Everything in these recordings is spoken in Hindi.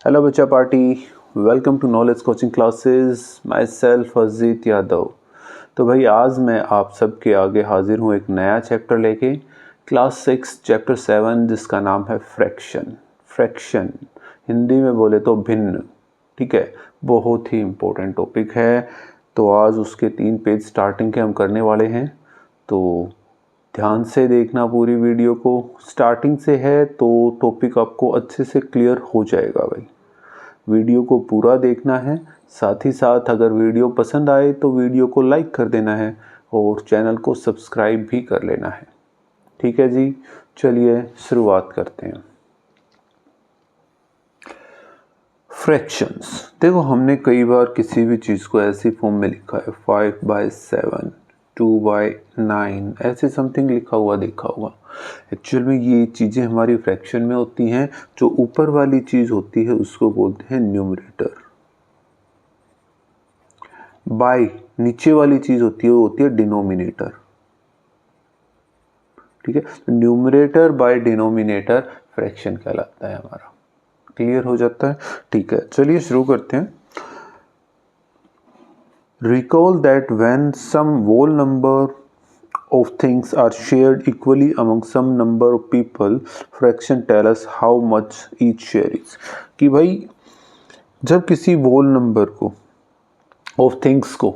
हेलो बच्चा party, welcome to knowledge coaching classes. Myself Ajit Yadav. तो भाई आज मैं आप सबके आगे हाजिर हूँ एक नया चैप्टर लेके, क्लास 6 चैप्टर 7, जिसका नाम है फ्रैक्शन। फ्रैक्शन हिंदी में बोले तो भिन्न। ठीक है, बहुत ही इम्पोर्टेंट टॉपिक है। तो आज उसके 3 पेज स्टार्टिंग के हम करने वाले हैं, तो ध्यान से देखना पूरी वीडियो को। स्टार्टिंग से है तो टॉपिक आपको अच्छे से क्लियर हो जाएगा भाई। वीडियो को पूरा देखना है। साथ ही साथ अगर वीडियो पसंद आए तो वीडियो को लाइक कर देना है और चैनल को सब्सक्राइब भी कर लेना है। ठीक है जी, चलिए शुरुआत करते हैं। फ्रैक्शंस देखो, हमने कई बार किसी भी चीज़ को ऐसी फॉर्म में लिखा है 5/7, 2/9, ऐसे समथिंग लिखा हुआ देखा होगा। एक्चुअल में ये चीज़ें हमारी फ्रैक्शन में होती हैं। जो ऊपर वाली चीज़ होती है उसको बोलते हैं न्यूमरेटर। बाय नीचे वाली चीज़ होती है वो होती है डिनोमिनेटर। ठीक है, न्यूमरेटर बाय डिनोमिनेटर फ्रैक्शन कहलाता है हमारा। क्लियर हो जाता है? ठीक है, चलिए शुरू करते हैं। Recall that when some whole number of things are shared equally among some number of people, fraction tell us how much each share is। कि भाई जब किसी whole number को of things को,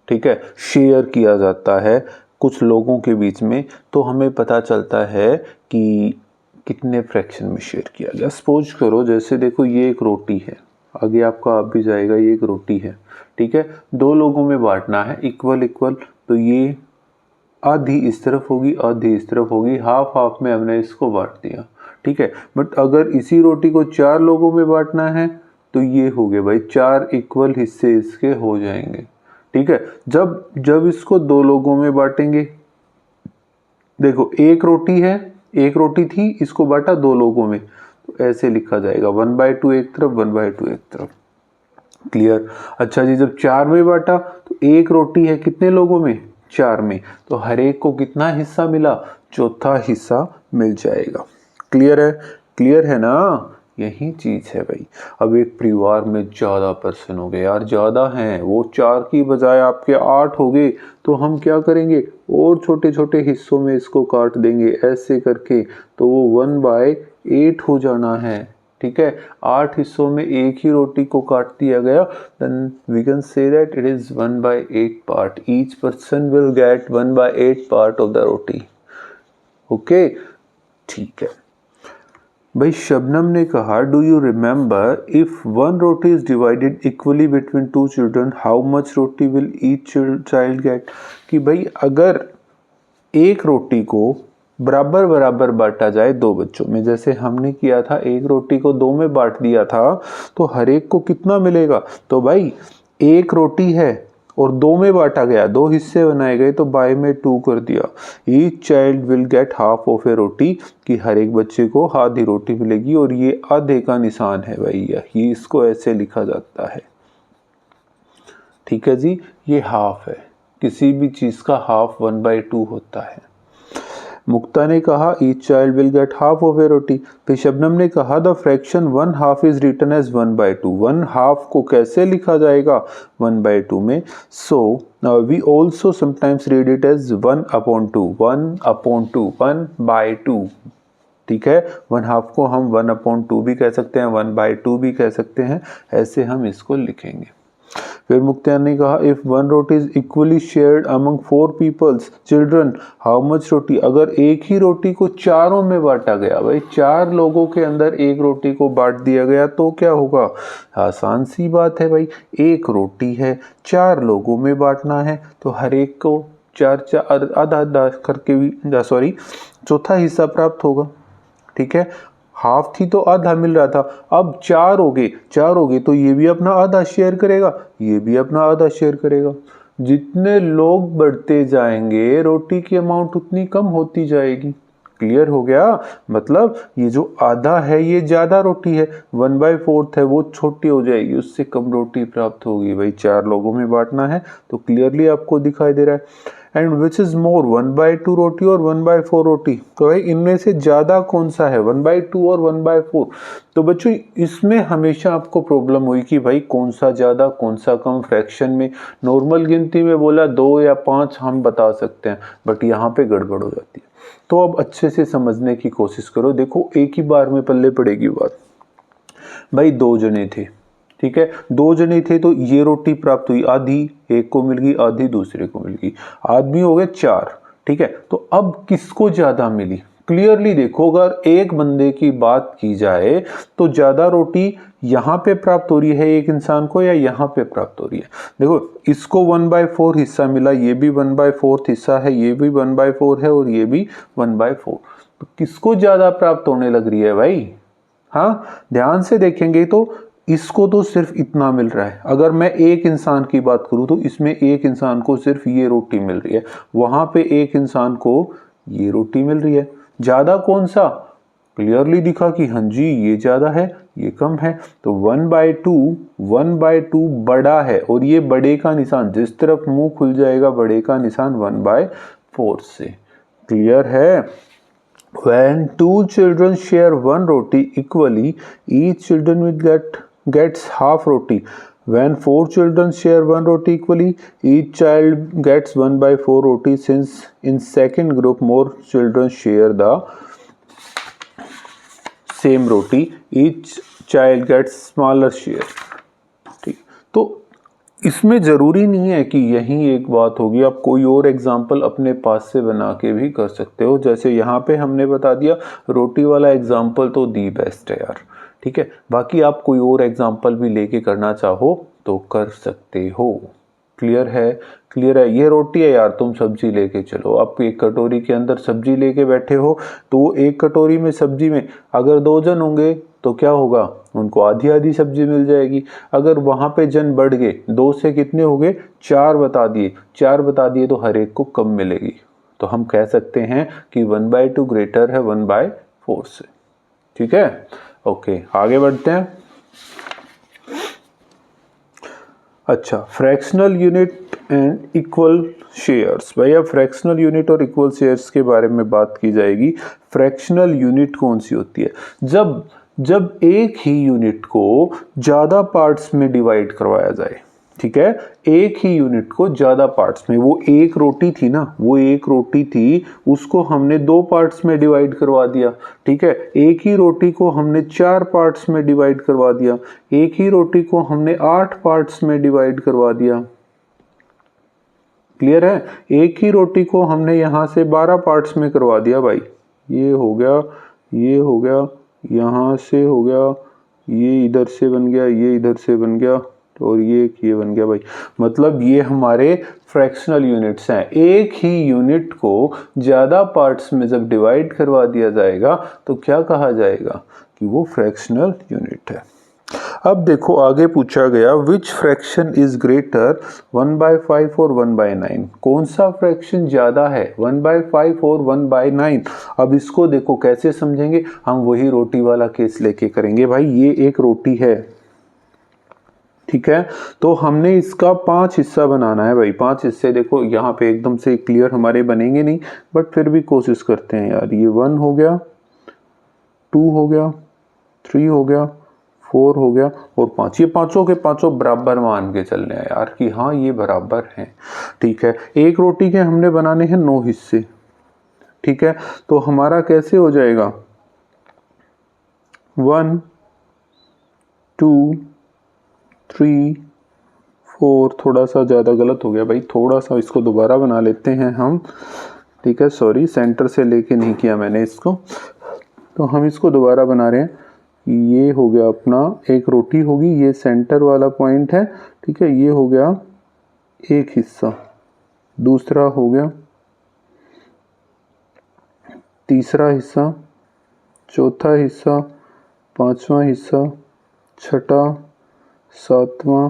ठीक है, शेयर किया जाता है कुछ लोगों के बीच में, तो हमें पता चलता है कि कितने फ्रैक्शन में शेयर किया गया। सपोज करो, जैसे देखो ये एक रोटी है, आगे आपका आप भी जाएगा, ये एक रोटी है। ठीक है, 2 लोगों में बांटना है इक्वल इक्वल, तो ये आधी इस तरफ होगी आधी इस तरफ होगी, हाफ हाफ में हमने इसको बांट दिया। ठीक है, बट अगर इसी रोटी को 4 लोगों में बांटना है तो ये हो गए भाई 4 इक्वल हिस्से इसके हो जाएंगे। ठीक है, जब इसको 2 लोगों में बांटेंगे, देखो एक रोटी है, एक रोटी थी, इसको बांटा 2 लोगों में, तो ऐसे लिखा जाएगा 1/2 एक तरफ 1/2 एक तरफ। क्लियर? अच्छा जी, जब 4 में बांटा तो एक रोटी है कितने लोगों में? 4 में, तो हर एक को कितना हिस्सा मिला? चौथा हिस्सा मिल जाएगा। क्लियर है? क्लियर है ना? यही चीज है भाई। अब एक परिवार में ज्यादा पर्सन हो गए यार, ज्यादा हैं, वो 4 की बजाय आपके 8 हो गए, तो हम क्या करेंगे? और छोटे छोटे हिस्सों में इसको काट देंगे ऐसे करके, तो वो 1/8 हो जाना है। ठीक है, 8 हिस्सों में एक ही रोटी को काट दिया गया, then we can say that it is 1/8 part. Each person will get 1/8 part of the roti. Okay, ठीक है भाई। शबनम ने कहा, do you remember if 1 roti is divided equally between 2 children, how much roti will each child gate? कि भाई अगर एक रोटी को बराबर बराबर बांटा जाए 2 बच्चों में, जैसे हमने किया था, एक रोटी को 2 में बांट दिया था, तो हर एक को कितना मिलेगा? तो भाई एक रोटी है और 2 में बांटा गया, 2 हिस्से बनाए गए, तो बाय में 2 कर दिया। Each child will get half of a roti, कि हर एक बच्चे को आधी रोटी मिलेगी, और ये आधे का निशान है भाई, ये इसको ऐसे लिखा जाता है। ठीक है जी, ये हाफ है, किसी भी चीज का हाफ 1/2 होता है। मुक्ता ने कहा each child will get half of a roti. फिर शबनम ने कहा the fraction 1/2 is written as 1/2। 1/2 को कैसे लिखा जाएगा? 1/2 में। So we also sometimes read it as 1/2, 1/2, 1/2। ठीक है, 1/2 को हम 1/2 भी कह सकते हैं, 1/2 भी कह सकते हैं, ऐसे हम इसको लिखेंगे। फिर मुक्तियान ने कहा if 1 roti is equally shared among 4 peoples children, how much roti? अगर एक ही रोटी को 4 में बांटा गया, भाई 4 लोगों के अंदर एक रोटी को बांट दिया गया, तो क्या होगा? आसान सी बात है भाई, एक रोटी है, 4 लोगों में बांटना है, तो हर एक को 4 आधा आधा करके भी चौथा हिस्सा प्राप्त होगा। ठीक है, हाफ थी तो आधा मिल रहा था, अब 4 हो गए तो ये भी अपना आधा शेयर करेगा, ये भी अपना आधा शेयर करेगा। जितने लोग बढ़ते जाएंगे रोटी की अमाउंट उतनी कम होती जाएगी। क्लियर हो गया? मतलब ये जो आधा है ये ज्यादा रोटी है, 1/4 है वो छोटी हो जाएगी, उससे कम रोटी प्राप्त होगी। भाई 4 लोगों में बांटना है, तो क्लियरली आपको दिखाई दे रहा है। एंड विच इज मोर 1/2 रोटी और 1/4 रोटी? तो भाई इनमें से ज्यादा कौन सा है, 1/2 और 1/4? तो बच्चों इसमें हमेशा आपको प्रॉब्लम हुई कि भाई कौन सा ज्यादा कौन सा कम। फ्रैक्शन में नॉर्मल गिनती में बोला 2 या 5 हम बता सकते हैं, बट यहाँ पे गड़बड़ हो जाती है। तो अब अच्छे से समझने की कोशिश करो। देखो एक ही बार में पल्ले पड़ेगी बात। भाई 2 जने थे, ठीक है, 2 जने थे तो ये रोटी प्राप्त हुई, आधी एक को मिल गई, आधी दूसरे को मिल गई, आदमी हो गए 4, ठीक है। तो अब किसको ज्यादा मिली? क्लियरली देखो, अगर एक बंदे की बात की जाए तो ज्यादा रोटी यहाँ पे प्राप्त हो रही है एक इंसान को या यहाँ पे प्राप्त हो रही है? देखो इसको 1/4 हिस्सा मिला, ये भी 1/4 हिस्सा है, ये भी 1/4 है और ये भी 1/4। तो किसको ज्यादा प्राप्त होने लग रही है भाई? हाँ, ध्यान से देखेंगे तो इसको तो सिर्फ इतना मिल रहा है। अगर मैं एक इंसान की बात करूं तो इसमें एक इंसान को सिर्फ ये रोटी मिल रही है, वहां पे एक इंसान को ये रोटी मिल रही है। ज्यादा कौन सा? क्लियरली दिखा कि हाँ जी ये ज्यादा है ये कम है। तो 1/2 बड़ा है और ये बड़े का निशान जिस तरफ मुंह खुल जाएगा बड़े का निशान 1/4 से। क्लियर है? When 2 children share one roti equally, each children will gets half roti. When 4 children share one roti equally, each child gets 1/4 roti. Since in second group more children share the same roti, each child gets smaller share. ठीक, तो इसमें ज़रूरी नहीं है कि यही एक बात होगी, आप कोई और एग्जाम्पल अपने पास से बना के भी कर सकते हो। जैसे यहाँ पे हमने बता दिया, रोटी वाला एग्जाम्पल तो दी बेस्ट है यार, ठीक है। बाकी आप कोई और एग्जाम्पल भी लेके करना चाहो तो कर सकते हो। क्लियर है? क्लियर है? ये रोटी है यार, तुम सब्जी लेके चलो। आप एक कटोरी के अंदर सब्जी लेके बैठे हो, तो एक कटोरी में सब्जी में अगर 2 जन होंगे तो क्या होगा? उनको आधी आधी सब्जी मिल जाएगी। अगर वहां पे जन बढ़ गए, 2 से कितने हो गए? 4 बता दिए, 4 बता दिए तो हर एक को कम मिलेगी। तो हम कह सकते हैं कि 1/2 ग्रेटर है 1/4 से। ठीक है, ओके आगे बढ़ते हैं। अच्छा, fractional unit and equal shares. भैया फ्रैक्शनल यूनिट और इक्वल शेयर्स के बारे में बात की जाएगी। फ्रैक्शनल यूनिट कौन सी होती है? जब एक ही यूनिट को ज़्यादा पार्ट्स में डिवाइड करवाया जाए, ठीक है, एक ही यूनिट को ज़्यादा पार्ट्स में, वो एक रोटी थी ना, वो एक रोटी थी, उसको हमने 2 पार्ट्स में डिवाइड करवा दिया, ठीक है। एक ही रोटी को हमने 4 पार्ट्स में डिवाइड करवा दिया, एक ही रोटी को हमने 8 पार्ट्स में डिवाइड करवा दिया। क्लियर है? एक ही रोटी को हमने यहाँ से 12 पार्ट्स में करवा दिया भाई। ये हो गया, ये हो गया, यहाँ से हो गया, ये इधर से बन गया, ये इधर से बन गया और ये बन गया भाई। मतलब ये हमारे फ्रैक्शनल यूनिट्स हैं। एक ही यूनिट को ज़्यादा पार्ट्स में जब डिवाइड करवा दिया जाएगा तो क्या कहा जाएगा? कि वो फ्रैक्शनल यूनिट है। अब देखो आगे पूछा गया, विच फ्रैक्शन इज ग्रेटर 1/5 और 1/9? कौन सा फ्रैक्शन ज़्यादा है, 1/5 और 1/9? अब इसको देखो कैसे समझेंगे, हम वही रोटी वाला केस लेके करेंगे। भाई ये एक रोटी है, ठीक है, तो हमने इसका 5 हिस्सा बनाना है भाई। 5 हिस्से देखो यहाँ पे एकदम से क्लियर हमारे बनेंगे नहीं, बट फिर भी कोशिश करते हैं यार। ये 1 हो गया, 2 हो गया, 3 हो गया, 4 हो गया और 5। ये पांचों के पांचों बराबर मान के चलने हैं यार कि हाँ ये बराबर हैं, ठीक है। एक रोटी के हमने बनाने हैं 9 हिस्से, ठीक है, तो हमारा कैसे हो जाएगा? 1 2 3 4, थोड़ा सा ज़्यादा गलत हो गया भाई, थोड़ा सा इसको दोबारा बना लेते हैं हम, ठीक है। सॉरी, सेंटर से लेके नहीं किया मैंने इसको, तो हम इसको दोबारा बना रहे हैं। ये हो गया अपना, एक रोटी होगी, ये सेंटर वाला पॉइंट है, ठीक है। ये हो गया एक हिस्सा, दूसरा हो गया, तीसरा हिस्सा, चौथा हिस्सा, पांचवा हिस्सा, छठा, सातवां,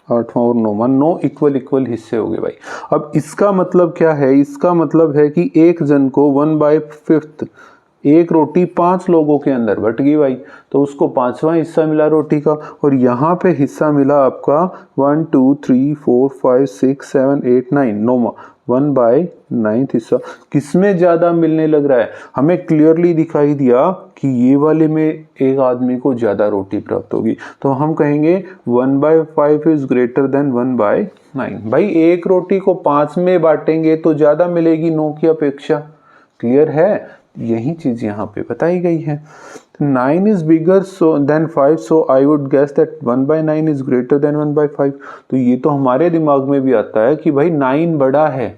आठवां और नौवां। 9 इक्वल हिस्से हो गए भाई। अब इसका मतलब क्या है? इसका मतलब है कि एक जन को 1/5 एक रोटी 5 लोगों के अंदर बट गई भाई, तो उसको 5वां हिस्सा मिला रोटी का, और यहाँ पे हिस्सा मिला आपका 1 2 3 4 5 6 7 8 9 9वां 1/9 हिस्सा। किसमें ज़्यादा मिलने लग रहा है? हमें क्लियरली दिखाई दिया कि ये वाले में एक आदमी को ज़्यादा रोटी प्राप्त होगी, तो हम कहेंगे 1/5 इज ग्रेटर देन 1/9। भाई एक रोटी को 5 में बांटेंगे तो ज़्यादा मिलेगी 9 की अपेक्षा। क्लियर है? यही चीज यहाँ पे बताई गई है। 9 is bigger than 5, so I would guess that 1/9 is greater than 1/5। तो ये तो हमारे दिमाग में भी आता है कि भाई 9 बड़ा है,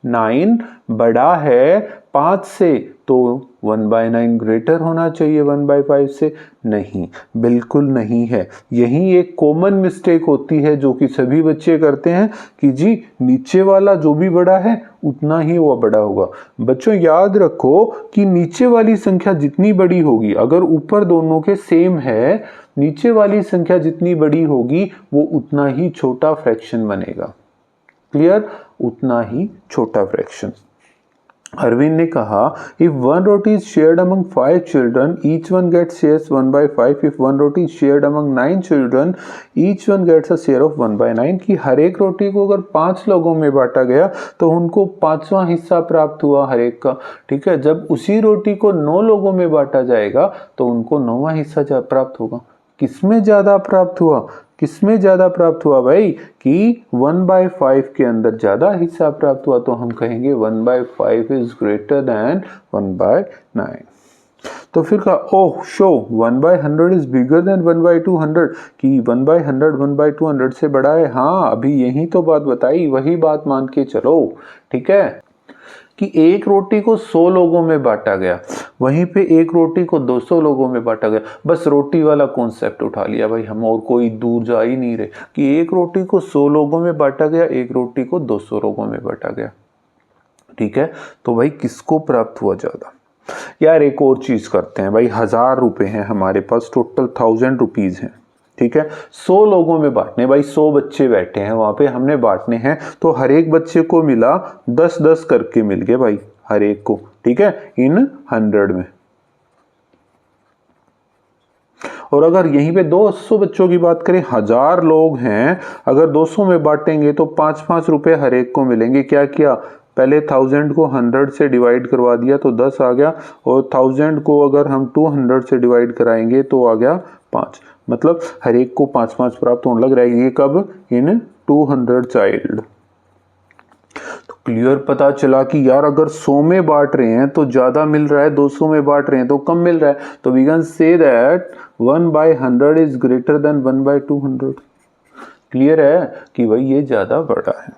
9 बड़ा है 5 से, तो 1/9 ग्रेटर होना चाहिए 1/5 से। नहीं, बिल्कुल नहीं है। यही एक कॉमन मिस्टेक होती है जो कि सभी बच्चे करते हैं कि जी नीचे वाला जो भी बड़ा है उतना ही वो बड़ा होगा। बच्चों याद रखो कि नीचे वाली संख्या जितनी बड़ी होगी, अगर ऊपर दोनों के सेम है, नीचे वाली संख्या जितनी बड़ी होगी वो उतना ही छोटा फ्रैक्शन बनेगा। क्लियर? उतना ही छोटा फ्रैक्शन। अरविंद ने कहा if one roti is shared among 5 children, each one gets shares 1/5. If one roti is shared among 9 children, each one gets a share of 1/9। कि हर एक रोटी को अगर 5 लोगों में बांटा गया तो उनको 5वां हिस्सा प्राप्त हुआ हर एक का। ठीक है, जब उसी रोटी को 9 लोगों में बांटा जाएगा तो उनको 9वां हिस्सा प्राप्त होगा। किसमें ज्यादा प्राप्त हुआ? किसमें ज्यादा प्राप्त हुआ भाई? कि 1/5 के अंदर ज्यादा हिस्सा प्राप्त हुआ, तो हम कहेंगे 1/5 इज ग्रेटर देन 1/9। तो फिर कहा ओह शो 1/100 इज बिगर देन 1/200, कि 1/100 1/200 से बड़ा है। हाँ, अभी यही तो बात बताई, वही बात मान के चलो। ठीक है, कि एक रोटी को 100 लोगों में बांटा गया, वहीं पे एक रोटी को 200 लोगों में बांटा गया। बस रोटी वाला कॉन्सेप्ट उठा लिया भाई हम, और कोई दूर जा ही नहीं रहे कि एक रोटी को 100 लोगों में बांटा गया, एक रोटी को 200 लोगों में बांटा गया। ठीक है, तो भाई किसको प्राप्त हुआ ज्यादा? यार एक और चीज करते हैं भाई, 1000 रुपए हैं हमारे पास, टोटल 1000 रुपीज हैं। ठीक है, 100 लोगों में बांटने, भाई 100 बच्चे बैठे हैं वहां पे, हमने बांटने हैं, तो हर एक बच्चे को मिला 10-10 करके मिल गए भाई हर एक को। ठीक है, इन 100 में। और अगर यहीं पे 200 बच्चों की बात करें, 1000 लोग हैं, अगर 200 में बांटेंगे तो 5-5 रुपए हर एक को मिलेंगे। क्या किया? पहले 1000 को 100 से डिवाइड करवा दिया तो 10 आ गया, और 1000 को अगर हम 200 से डिवाइड कराएंगे तो आ गया 5। मतलब हर एक को 5-5 प्राप्त होने लग रहा है। ये कब? इन 200 चाइल्ड। तो क्लियर पता चला कि यार अगर 100 में बांट रहे हैं तो ज्यादा मिल रहा है, 200 में बांट रहे हैं तो कम मिल रहा है। तो we can say that 1/100 is greater than 1/200। Clear है कि भाई ये ज्यादा बड़ा है।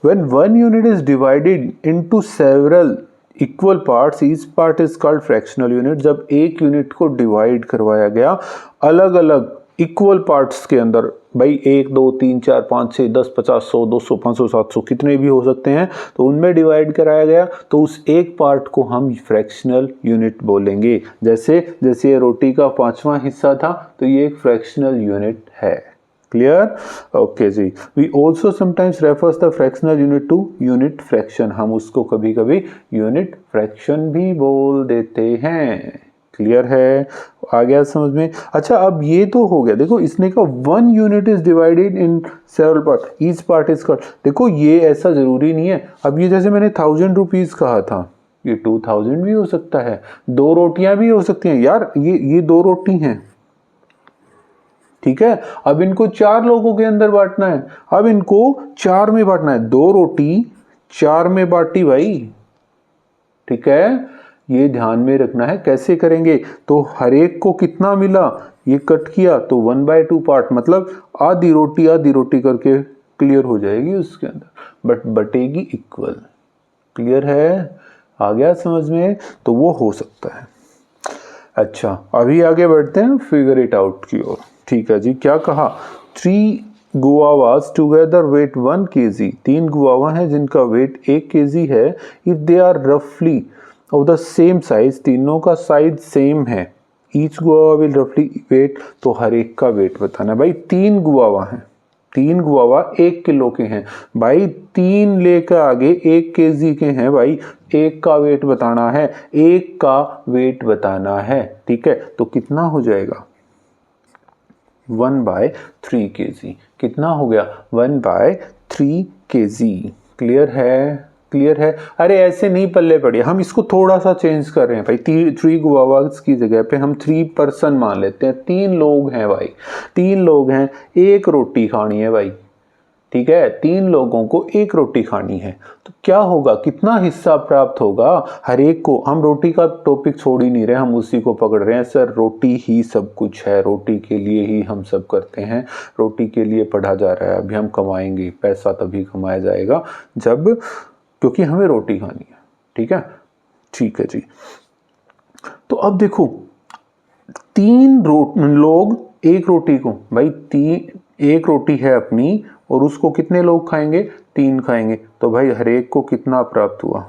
When one unit is divided into several equal parts, each part is called fractional unit। जब एक यूनिट को डिवाइड करवाया गया अलग अलग इक्वल पार्ट्स के अंदर, भाई 1 2 3 4 5 6 10 50 100 200 500 700 कितने भी हो सकते हैं, तो उनमें डिवाइड कराया गया, तो उस एक पार्ट को हम फ्रैक्शनल यूनिट बोलेंगे। जैसे जैसे ये रोटी का 5वां हिस्सा था, तो ये एक फ्रैक्शनल यूनिट है। क्लियर? ओके जी। We also sometimes refers the fractional unit to unit fraction. हम उसको कभी कभी यूनिट फ्रैक्शन भी बोल देते हैं। क्लियर है? आ गया समझ में? अच्छा, अब ये तो हो गया। देखो इसने कहा 1 unit is divided in several part, each part is called. देखो ये ऐसा जरूरी नहीं है। अब ये जैसे मैंने 1000 रुपीज कहा था, ये 2000 भी हो सकता है, 2 रोटियां भी हो सकती हैं। यार ये 2 रोटी हैं। ठीक है, अब इनको 4 लोगों के अंदर बांटना है, अब इनको 4 में बांटना है। 2 रोटी 4 में बांटी भाई। ठीक है, ये ध्यान में रखना है। कैसे करेंगे? तो हर एक को कितना मिला, ये कट किया तो 1/2 पार्ट, मतलब आधी रोटी करके क्लियर हो जाएगी उसके अंदर, बट बटेगी इक्वल। क्लियर है? आ गया समझ में? तो वो हो सकता है। अच्छा, अभी आगे बढ़ते हैं फिगर इट आउट की ओर। ठीक है जी, क्या कहा? 3 गुआवास टुगेदर वेट 1 kg। 3 गुआवा हैं जिनका वेट 1 kg है। इफ दे आर रफली ऑफ द सेम साइज, तीनों का साइज सेम है, ईच गुआवा विल रफली वेट, तो हर एक का वेट बताना। भाई 3 गुआवा हैं, 3 गुआवा 1 किलो के हैं भाई, 3 लेकर आगे 1 केजी के हैं भाई, 1 का वेट बताना है, 1 का वेट बताना है, ठीक है। तो कितना हो जाएगा 1/3 kg, कितना हो गया 1/3 kg। क्लियर है, क्लियर है। अरे ऐसे नहीं पल्ले पड़े, हम इसको थोड़ा सा चेंज कर रहे हैं भाई, 3 गुआवास की जगह पे हम 3 पर्सन मान लेते हैं, 3 लोग हैं भाई, 3 लोग हैं, 1 रोटी खानी है भाई, ठीक है, 3 लोगों को 1 रोटी खानी है। तो क्या होगा, कितना हिस्सा प्राप्त होगा हर एक को। हम रोटी का टॉपिक छोड़ ही नहीं रहे, हम उसी को पकड़ रहे हैं। सर रोटी ही सब कुछ है, रोटी के लिए ही हम सब करते हैं, रोटी के लिए पढ़ा जा रहा है। अभी हम कमाएंगे, पैसा तभी कमाया जाएगा जब, क्योंकि हमें रोटी खानी है, ठीक है, ठीक है जी। तो अब देखो 3 लोग 1 रोटी को, भाई 1 रोटी है अपनी और उसको कितने लोग खाएंगे, 3 खाएंगे, तो भाई हर एक को कितना प्राप्त हुआ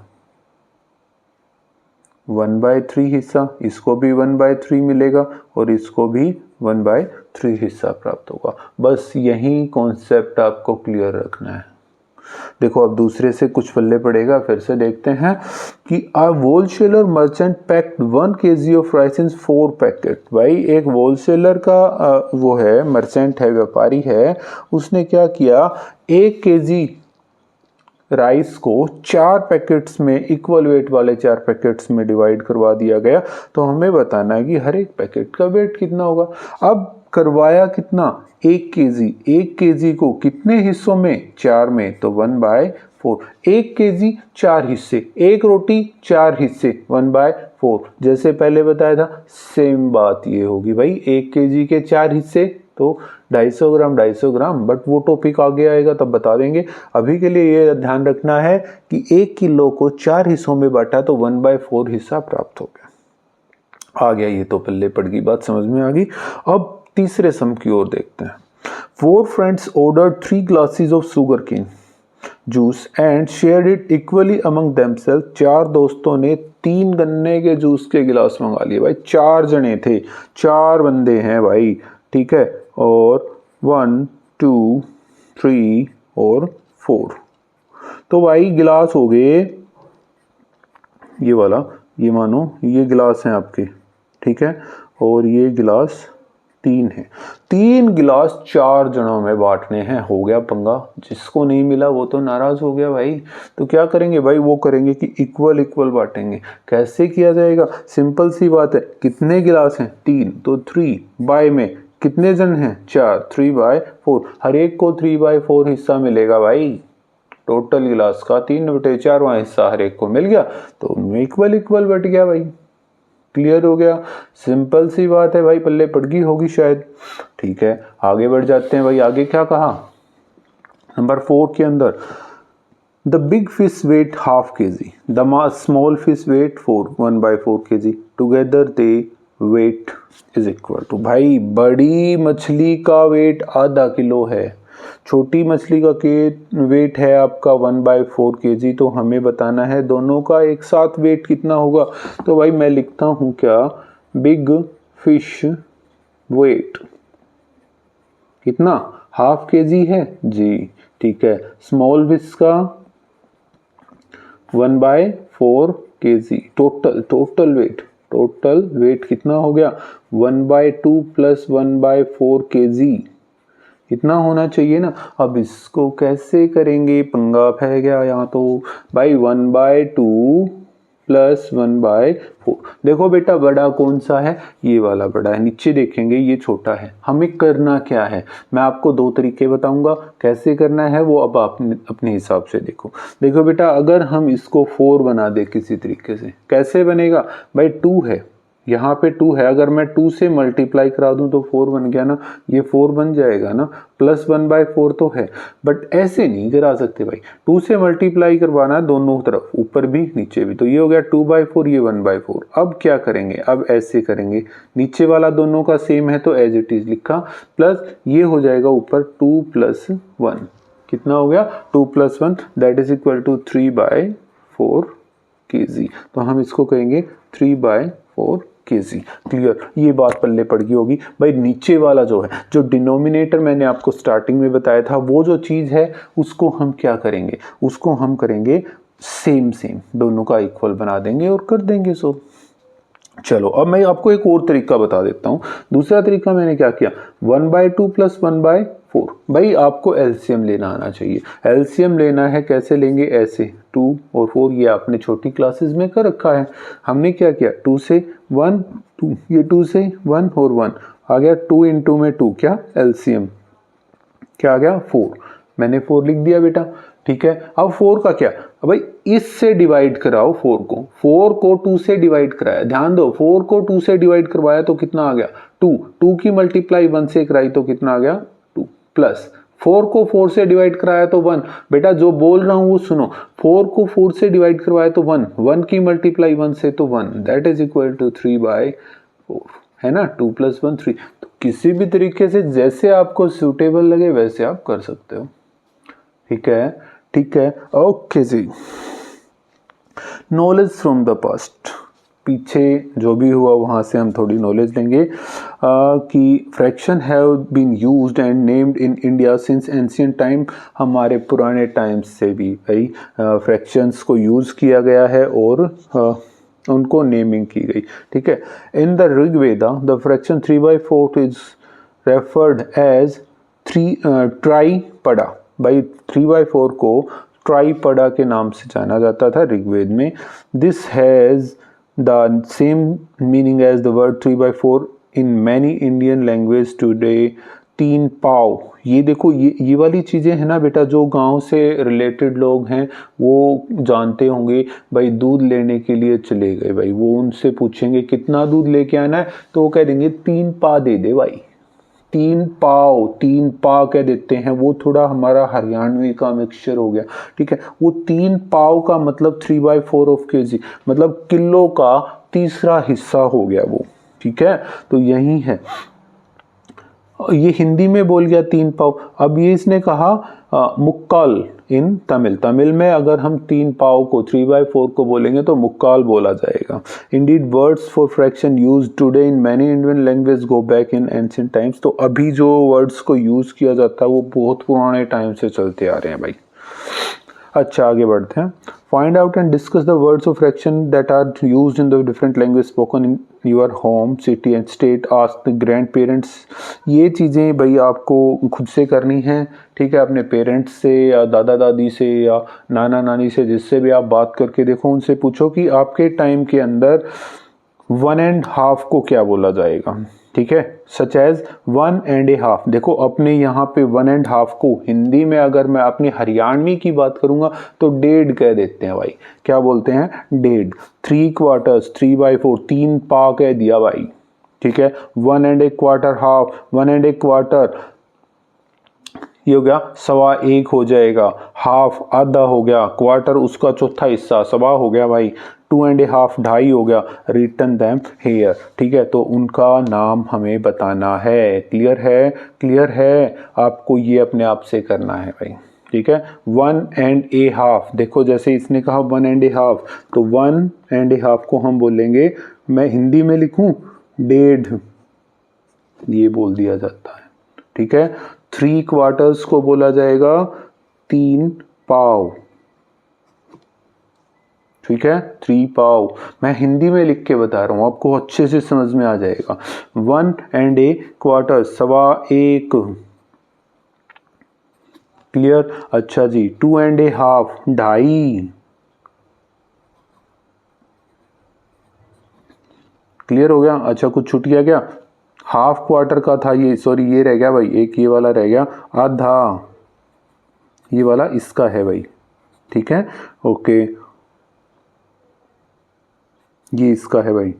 1/3 हिस्सा, इसको भी 1/3 मिलेगा और इसको भी 1/3 हिस्सा प्राप्त होगा। बस यही कॉन्सेप्ट आपको क्लियर रखना है। देखो अब दूसरे से कुछ पल्ले पड़ेगा, फिर से देखते हैं कि a wholesaler merchant packed 1 kg of rice in 4 packet. भाई एक wholesaler का वो है, मर्चेंट है, व्यापारी है, उसने क्या किया 1 kg राइस को 4 पैकेट्स में, इक्वल वेट वाले 4 पैकेट्स में डिवाइड करवा दिया गया। तो हमें बताना है कि हर एक पैकेट का वेट कितना होगा। अब करवाया कितना 1 केजी, 1 केजी को कितने हिस्सों में, 4 में, तो 1/4। 1 केजी 4 हिस्से, 1 रोटी 4 हिस्से, 1/4। जैसे पहले बताया था सेम बात ये होगी भाई, 1 केजी के 4 हिस्से तो 250 ग्राम 250 ग्राम, बट वो टॉपिक आगे आएगा तब बता देंगे। अभी के लिए ये ध्यान रखना है कि 1 किलो को 4 हिस्सों में बांटा तो 1/4 हिस्सा प्राप्त हो गया। आ गया, ये तो पल्ले पड़ गई, बात समझ में आ गई। अब तीसरे सम की ओर देखते हैं। 4 friends ordered 3 glasses of sugarcane juice and shared it equally among themselves। 4 दोस्तों ने 3 गन्ने के जूस के गिलास मंगा लिए। भाई 4 जने थे, 4 बंदे हैं भाई, ठीक है, और 1 2 3 और 4। तो भाई गिलास हो गए, ये वाला, ये मानो ये गिलास हैं आपके, ठीक है, और ये गिलास 3 है। 3 गिलास 4 जनों में बांटने हैं, हो गया पंगा। जिसको नहीं मिला वो तो नाराज हो गया भाई। तो क्या करेंगे भाई, वो करेंगे कि इक्वल इक्वल बांटेंगे। कैसे किया जाएगा, सिंपल सी बात है, कितने गिलास हैं 3, तो 3 बाय में कितने जन हैं 4, 3/4। हर एक को 3/4 हिस्सा मिलेगा भाई। टोटल गिलास का 3/4 हिस्सा हर एक को मिल गया, तो इक्वल इक्वल बट गया भाई। क्लियर हो गया, सिंपल सी बात है भाई, पल्ले पड़ गई होगी शायद। ठीक है, आगे बढ़ जाते हैं भाई। आगे क्या कहा नंबर 4 के अंदर, the big fish weight ½ kg, the small fish weight 1/4 kg, together they weight is equal to. भाई बड़ी मछली का वेट ½ किलो है, छोटी मछली का वेट है आपका 1/4 kg। तो हमें बताना है दोनों का एक साथ वेट कितना होगा। तो भाई मैं लिखता हूं क्या, बिग फिश वेट कितना ½ kg है जी, ठीक है। स्मॉल फिश का 1/4 kg। टोटल वेट कितना हो गया 1/2 + 1/4 kg, इतना होना चाहिए ना। अब इसको कैसे करेंगे, पंगा फै गया यहाँ तो भाई। 1/2 + 1/4। देखो बेटा बड़ा कौन सा है, ये वाला बड़ा है, नीचे देखेंगे ये छोटा है। हमें करना क्या है, मैं आपको 2 तरीके बताऊंगा कैसे करना है, वो अब आप अपने हिसाब से देखो। देखो बेटा, अगर हम इसको 4 बना दे किसी तरीके से, कैसे बनेगा भाई, 2 है यहाँ पे 2 है, अगर मैं 2 से मल्टीप्लाई करा दूं तो 4 बन गया ना, ये 4 बन जाएगा ना, प्लस 1/4 तो है। बट ऐसे नहीं करा सकते भाई, 2 से मल्टीप्लाई करवाना है दोनों तरफ, ऊपर भी नीचे भी। तो ये हो गया 2/4, ये 1/4। अब क्या करेंगे, अब ऐसे करेंगे, नीचे वाला दोनों का सेम है तो एज इट इज लिखा, प्लस ये हो जाएगा ऊपर 2 + 1, कितना हो गया 2 + 1, that is equal to 3/4 kg। तो हम इसको कहेंगे 3/4 ओके जी, क्लियर, ये बात पल्ले पड़ गई होगी भाई। नीचे वाला जो है, जो डिनोमिनेटर मैंने आपको स्टार्टिंग में बताया था, वो जो चीज़ है उसको हम क्या करेंगे, उसको हम करेंगे सेम सेम, दोनों का इक्वल बना देंगे और कर देंगे सो। चलो अब मैं आपको एक और तरीका बता देता हूँ। दूसरा तरीका मैंने क्या किया, 1/2 + 1/4। भाई आपको एलसीएम लेना आना चाहिए। एलसीएम लेना है, कैसे लेंगे, ऐसे 2 और 4, ये आपने छोटी क्लासेस में कर रखा है। हमने क्या किया, 2 से 1 2, ये 2 से 1 और 1 आ गया, 2 × में 2 क्या एलसीएम, क्या आ गया 4। मैंने 4 लिख दिया बेटा, ठीक है। अब 4 का क्या, भाई इससे डिवाइड कराओ 4 को 2 से डिवाइड कराया, ध्यान दो 4 को 2 से डिवाइड करवाया तो कितना आ गया 2 की मल्टीप्लाई 1 से कराई तो कितना आ गया 2, प्लस 4 को 4 से डिवाइड कराया तो 1। बेटा जो बोल रहा हूं वो सुनो, 4 को 4 से डिवाइड करवाया तो 1 की मल्टीप्लाई 1 से तो 1, दैट इज इक्वल टू 3/4, है ना। 2 + 1 3। तो किसी भी तरीके से जैसे आपको सूटेबल लगे वैसे आप कर सकते हो, ठीक है, ठीक है, ओके जी। नॉलेज फ्रॉम द पास्ट, पीछे जो भी हुआ वहाँ से हम थोड़ी नॉलेज लेंगे कि fraction have been used and named in India since ancient time. हमारे पुराने टाइम्स से भी भाई फ्रैक्शंस को यूज़ किया गया है और उनको नेमिंग की गई, ठीक है। In the Rigveda the fraction 3/4 is referred as tripada. भाई 3/4 को ट्राईपडा के नाम से जाना जाता था ऋग्वेद में। This has the same meaning as the word 3/4 in many Indian language today. 3 पाव, ये देखो ये वाली चीज़ें हैं ना बेटा, जो गांव से रिलेटेड लोग हैं वो जानते होंगे। भाई दूध लेने के लिए चले गए, भाई वो उनसे पूछेंगे कितना दूध लेके आना है, तो वो कह देंगे 3 पा दे दे भाई, 3 पाव, 3 पा कह देते हैं। वो थोड़ा हमारा हरियाणवी का मिक्सचर हो गया, ठीक है। वो 3 पाव का मतलब 3/4 ऑफ केजी, मतलब किलो का तीसरा हिस्सा हो गया वो, ठीक है। तो यही है, ये हिंदी में बोल गया 3 पाव। अब ये इसने कहा मुक्काल इन तमिल, तमिल में अगर हम 3 पाव को 3/4 को बोलेंगे तो मुक्काल बोला जाएगा। Indeed words for fraction use today in many Indian language go back in ancient times. तो अभी जो वर्ड्स को यूज किया जाता है वो बहुत पुराने टाइम से चलते आ रहे हैं भाई। अच्छा आगे बढ़ते हैं। Find out and discuss the words of fraction that are used in the different language spoken in your home city and state. Ask the grandparents. ये चीज़ें भाई आपको खुद से करनी है, ठीक है। अपने पेरेंट्स से या दादा दादी से या नाना नानी से, जिससे भी आप बात करके देखो, उनसे पूछो कि आपके टाइम के अंदर 1.5 को क्या बोला जाएगा, ठीक है। Such as 1.5। देखो अपने यहाँ पे 1.5 को हिंदी में अगर मैं अपनी हरियाणवी की बात करूंगा तो 1.5 कह देते हैं भाई। क्या बोलते हैं, 1.5। 3/4 3/4, 3 पा कह दिया भाई, ठीक है। 1.25 हाफ, 1.25 ये हो गया 1.25 हो जाएगा, हाफ आधा हो गया, क्वार्टर उसका चौथा हिस्सा 1.25 हो गया भाई, 2.5 2.5 हो गया। रिटन दैम हेयर, ठीक है। तो उनका नाम हमें बताना है। क्लियर है, क्लियर है, आपको ये अपने आप से करना है भाई, ठीक है। 1.5, देखो जैसे इसने कहा 1.5, तो 1.5 को हम बोलेंगे, मैं हिंदी में लिखूं 1.5, ये बोल दिया जाता है, ठीक है। 3/4 को बोला जाएगा 3 पाव, ठीक है। 3 पाव मैं हिंदी में लिख के बता रहा हूं, आपको अच्छे से समझ में आ जाएगा। 1.25 1.25, क्लियर। अच्छा जी, 2.5 2.5, क्लियर हो गया। अच्छा कुछ छूट गया क्या, हाफ क्वार्टर का था ये, सॉरी ये रह गया भाई, एक ये वाला रह गया, आधा ये वाला इसका है भाई, ठीक है, ओके, ये इसका है भाई।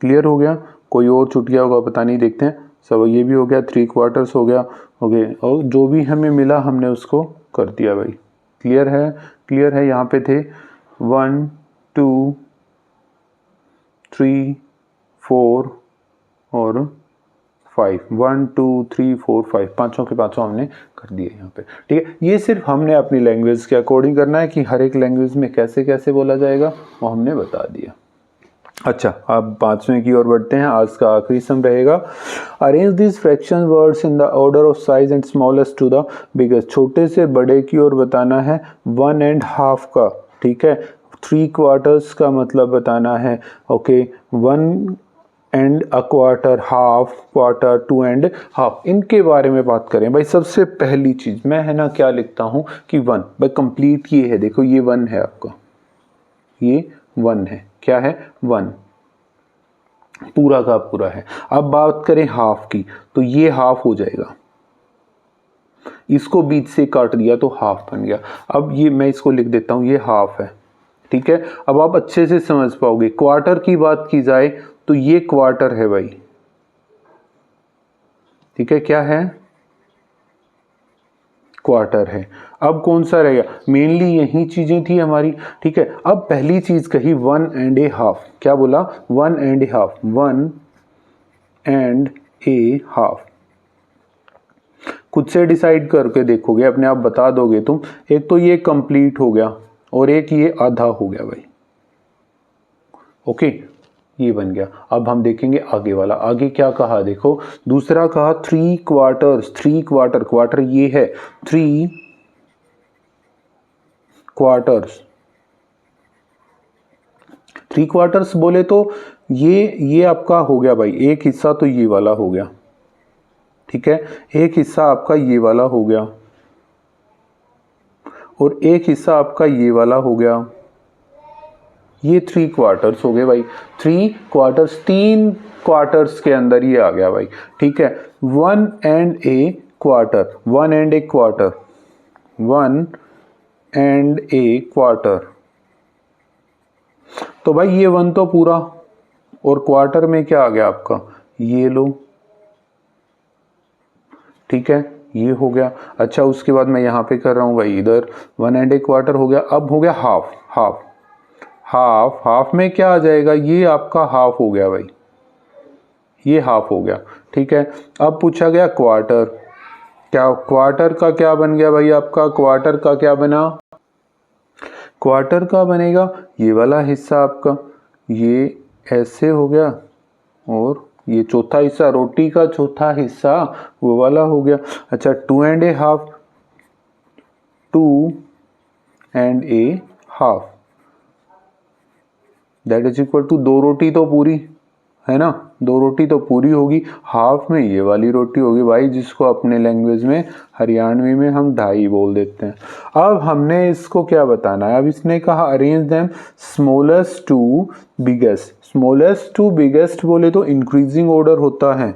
क्लियर हो गया, कोई और छूट गया होगा पता नहीं, देखते हैं। सब ये भी हो गया, 3/4 हो गया, ओके। और जो भी हमें मिला हमने उसको कर दिया भाई। क्लियर है, क्लियर है। यहाँ पे थे 1 2 3 4 और 5, 1 2 3 4 5, पाँचों के पाँचों हमने कर दिए यहाँ पे, ठीक है। ये सिर्फ हमने अपनी लैंग्वेज के अकॉर्डिंग करना है कि हर एक लैंग्वेज में कैसे कैसे बोला जाएगा वो हमने बता दिया। अच्छा, अब 5वें की ओर बढ़ते हैं। आज का आखिरी सम रहेगा, arrange this fraction words in the order of size and smallest to the biggest. छोटे से बड़े की ओर बताना है 1.5 का, ठीक है। 3 क्वार्टर्स का मतलब बताना है, okay, 1 and a quarter, half quarter, 2 and half. इनके बारे में बात करें भाई, सबसे पहली चीज मैं है ना क्या लिखता हूं कि 1 भाई कंप्लीट ये है, देखो ये 1 है आपका, ये 1 है, क्या है 1 पूरा का पूरा है। अब बात करें हाफ की, तो ये हाफ हो जाएगा, इसको बीच से काट दिया तो हाफ बन गया। अब ये मैं इसको लिख देता हूं, ये हाफ है, ठीक है। अब आप अच्छे से समझ पाओगे। क्वार्टर की बात की जाए तो ये क्वार्टर है भाई, ठीक है, क्या है क्वार्टर है। अब कौन सा रहेगा, मेनली यही चीजें थी हमारी, ठीक है। अब पहली चीज कही 1.5, क्या बोला 1.5, 1.5 खुद से डिसाइड करके देखोगे, अपने आप बता दोगे तुम। एक तो ये कंप्लीट हो गया और एक ये आधा हो गया भाई, ओके, ये बन गया। अब हम देखेंगे आगे वाला, आगे क्या कहा देखो, दूसरा कहा 3 क्वार्टर्स, 3 क्वार्टर, क्वार्टर ये है 3 क्वार्टर्स, 3 क्वार्टर्स बोले तो ये आपका हो गया भाई, एक हिस्सा तो ये वाला हो गया, ठीक है, एक हिस्सा आपका ये वाला हो गया और एक हिस्सा आपका ये वाला हो गया। ये 3 क्वार्टर्स हो गए भाई, 3 क्वार्टर्स, 3 क्वार्टर्स के अंदर ये आ गया भाई, ठीक है। 1 and A quarter, 1 and A quarter, 1 and A quarter, तो भाई ये 1 तो पूरा, और क्वार्टर में क्या आ गया आपका, ये लो, ठीक है, ये हो गया। अच्छा, उसके बाद मैं यहाँ पे कर रहा हूँ भाई, इधर 1 एंड ए क्वार्टर हो गया। अब हो गया हाफ, हाफ, हाफ, हाफ में क्या आ जाएगा, ये आपका हाफ हो गया भाई, ये हाफ हो गया, ठीक है। अब पूछा गया क्वार्टर, क्या क्वार्टर का क्या बन गया भाई, आपका क्वार्टर का क्या बना, क्वार्टर का बनेगा ये वाला हिस्सा आपका, ये ऐसे हो गया, और ये चौथा हिस्सा, रोटी का चौथा हिस्सा वो वाला हो गया। अच्छा, 2.5, 2.5 दैट इज इक्वल टू, 2 रोटी तो पूरी है ना, 2 रोटी तो पूरी होगी, हाफ में ये वाली रोटी होगी भाई, जिसको अपने लैंग्वेज में हरियाणवी में हम ढाई बोल देते हैं। अब हमने इसको क्या बताना है, अब इसने कहा arrange them smallest to biggest. Smallest to biggest बोले तो इंक्रीजिंग ऑर्डर होता है,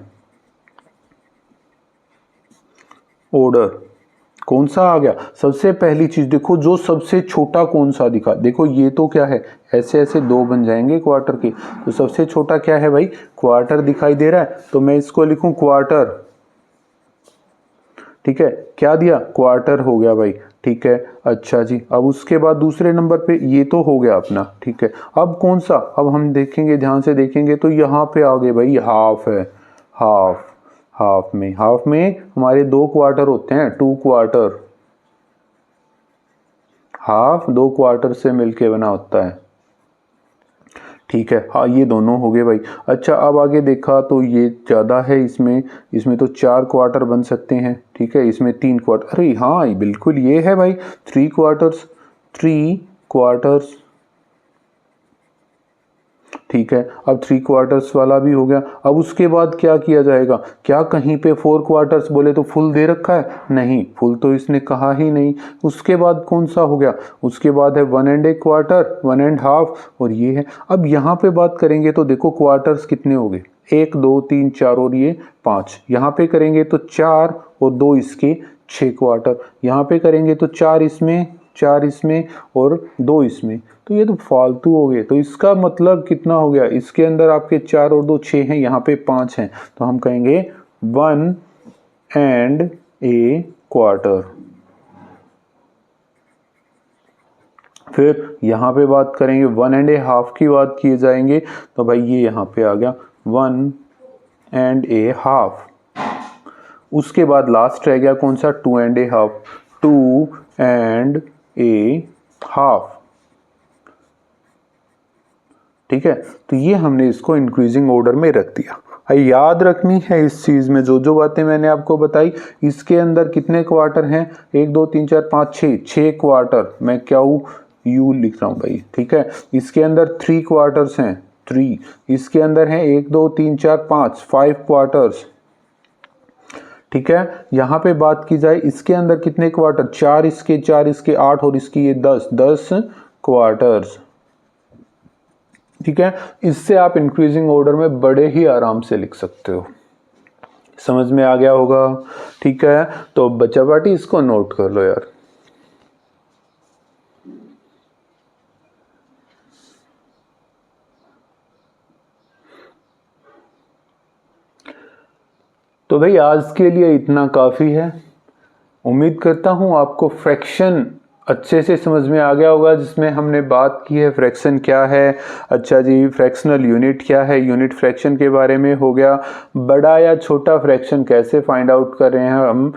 ऑर्डर कौन सा आ गया, सबसे पहली चीज देखो, जो सबसे छोटा कौन सा दिखा, देखो ये तो क्या है, ऐसे ऐसे 2 बन जाएंगे क्वार्टर के, तो सबसे छोटा क्या है भाई, क्वार्टर दिखाई दे रहा है, तो मैं इसको लिखूं क्वार्टर, ठीक है, क्या दिया क्वार्टर हो गया भाई, ठीक है। अच्छा जी, अब उसके बाद दूसरे नंबर पे ये तो हो गया अपना, ठीक है। अब कौन सा, अब हम देखेंगे, ध्यान से देखेंगे तो यहाँ पे आगे भाई हाफ है, हाफ, हाफ में हमारे 2 क्वार्टर होते हैं, 2 क्वार्टर, हाफ 2 क्वार्टर से मिलके बना होता है, ठीक है। हाँ, ये दोनों हो गए भाई। अच्छा, अब आगे देखा तो ये ज़्यादा है, इसमें तो 4 क्वार्टर बन सकते हैं, ठीक है, इसमें 3 क्वार्टर, अरे हाँ बिल्कुल ये है भाई, 3 क्वार्टर्स, 3 क्वार्टर्स, ठीक है। अब 3 क्वार्टर्स वाला भी हो गया। अब उसके बाद क्या किया जाएगा, क्या कहीं पे 4 क्वार्टर्स बोले तो फुल दे रखा है, नहीं, फुल तो इसने कहा ही नहीं। उसके बाद कौन सा हो गया, उसके बाद है 1 एंड ए क्वार्टर, 1.5, और ये है। अब यहाँ पे बात करेंगे तो देखो क्वार्टर्स कितने हो गए, 1 2 3 4 और ये 5, यहाँ पे करेंगे तो 4 और 2 इसके 6 क्वार्टर, यहाँ पे करेंगे तो 4 इसमें, 4 इसमें और 2 इसमें, तो ये तो फालतू हो गए। तो इसका मतलब कितना हो गया, इसके अंदर आपके 4 और 2 6 हैं, यहाँ पे 5 हैं, तो हम कहेंगे 1 एंड ए क्वार्टर। फिर यहाँ पे बात करेंगे 1.5 की बात किए जाएंगे, तो भाई ये यहाँ पे आ गया 1.5। उसके बाद लास्ट रह गया कौन सा, 2.5, 2.5, ठीक है, तो ये हमने इसको इंक्रीजिंग ऑर्डर में रख दिया। याद रखनी है इस चीज़ में जो बातें मैंने आपको बताई, इसके अंदर कितने क्वार्टर हैं, 1 2 3 4 5 6 क्वार्टर, मैं क्या हूँ, यू लिख रहा हूँ भाई, ठीक है। इसके अंदर 3 क्वार्टर्स हैं, 3, इसके अंदर है 1 2 3 4 5 क्वार्टर्स, ठीक है। यहाँ पे बात की जाए इसके अंदर कितने क्वार्टर, 4 इसके 8 और इसकी ये 10 क्वार्टर्स, ठीक है। इससे आप इंक्रीजिंग ऑर्डर में बड़े ही आराम से लिख सकते हो। समझ में आ गया होगा, ठीक है। तो बच्चा पार्टी इसको नोट कर लो यार। तो भाई आज के लिए इतना काफ़ी है। उम्मीद करता हूँ आपको फ्रैक्शन अच्छे से समझ में आ गया होगा, जिसमें हमने बात की है फ्रैक्शन क्या है, अच्छा जी फ्रैक्शनल यूनिट क्या है, यूनिट फ्रैक्शन के बारे में हो गया, बड़ा या छोटा फ्रैक्शन कैसे फाइंड आउट कर रहे हैं हम,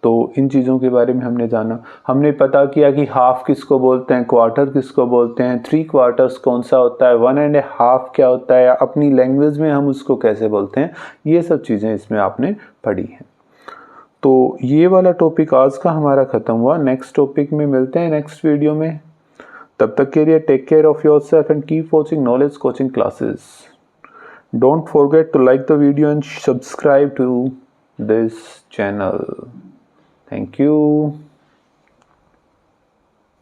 तो इन चीज़ों के बारे में हमने जाना। हमने पता किया कि हाफ किसको बोलते हैं, क्वार्टर किसको बोलते हैं, 3 क्वार्टर्स कौन सा होता है, 1.5 क्या होता है, या अपनी लैंग्वेज में हम उसको कैसे बोलते हैं, ये सब चीज़ें इसमें आपने पढ़ी हैं। तो ये वाला टॉपिक आज का हमारा ख़त्म हुआ। नेक्स्ट टॉपिक में मिलते हैं नेक्स्ट वीडियो में। तब तक के लिए take care of yourself and keep watching knowledge coaching classes. Don't forget to like the video and subscribe to this channel. Thank you.